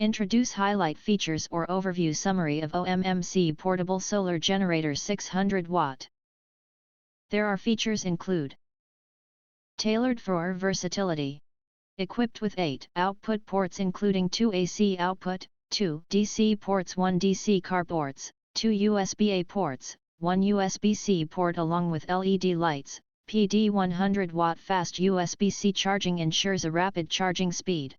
Introduce highlight features or overview summary of OMMC Portable Solar Generator 600 Watt. There are features include: tailored for versatility. Equipped with 8 output ports including 2 AC output, 2 DC ports, 1 DC car ports, 2 USB-A ports, 1 USB-C port along with LED lights. PD 100 watt fast USB-C charging ensures a rapid charging speed.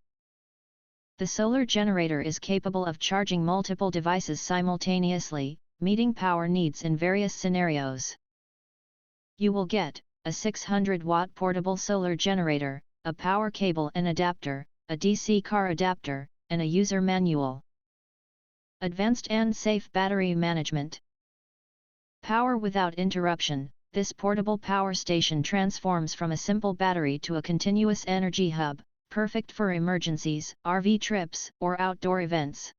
The solar generator is capable of charging multiple devices simultaneously, meeting power needs in various scenarios. You will get a 600 watt portable solar generator, a power cable and adapter, a DC car adapter, and a user manual. Advanced and safe battery management. Power without interruption. This portable power station transforms from a simple battery to a continuous energy hub, perfect for emergencies, RV trips, or outdoor events.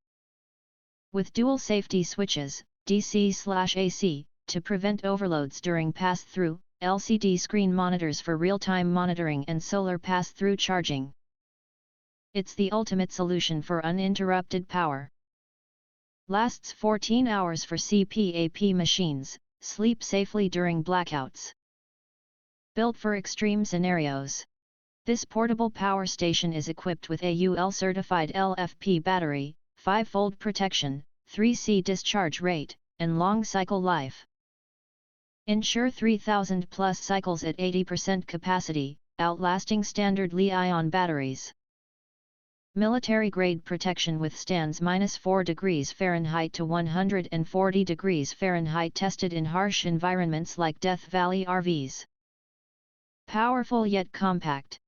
With dual safety switches, DC/AC, to prevent overloads during pass-through, LCD screen monitors for real-time monitoring and solar pass-through charging. It's the ultimate solution for uninterrupted power. Lasts 14 hours for CPAP machines. Sleep safely during blackouts. Built for extreme scenarios. This portable power station is equipped with a UL-certified LFP battery, 5-fold protection, 3C discharge rate, and long cycle life. Ensure 3,000 plus cycles at 80% capacity, outlasting standard Li-ion batteries. Military-grade protection withstands -4 degrees Fahrenheit to 140 degrees Fahrenheit, tested in harsh environments like Death Valley RVs. Powerful yet compact.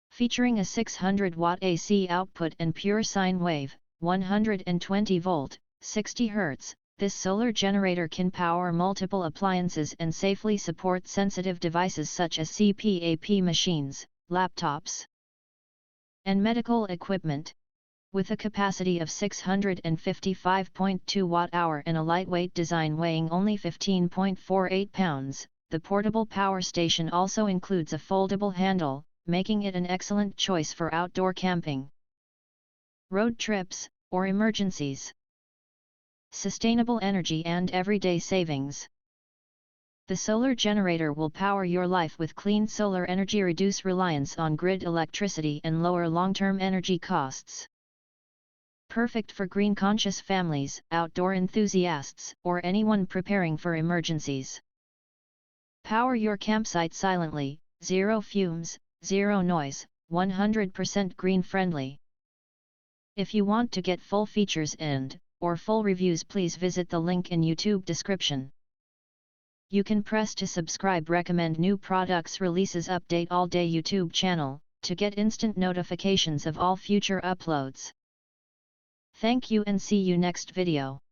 Featuring a 600 watt AC output and pure sine wave, 120 volt, 60 Hz, this solar generator can power multiple appliances and safely support sensitive devices such as CPAP machines, laptops, and medical equipment. With a capacity of 655.2 watt-hour and a lightweight design weighing only 15.48 pounds, the portable power station also includes a foldable handle, making it an excellent choice for outdoor camping, road trips, or emergencies. Sustainable energy and everyday savings. The solar generator will power your life with clean solar energy, reduce reliance on grid electricity and lower long-term energy costs. Perfect for green-conscious families, outdoor enthusiasts, or anyone preparing for emergencies. Power your campsite silently, zero fumes, zero noise, 100% green-friendly. If you want to get full features or full reviews, please visit the link in YouTube description. You can press to subscribe, recommend new products releases, update all day YouTube channel, to get instant notifications of all future uploads. Thank you and see you next video.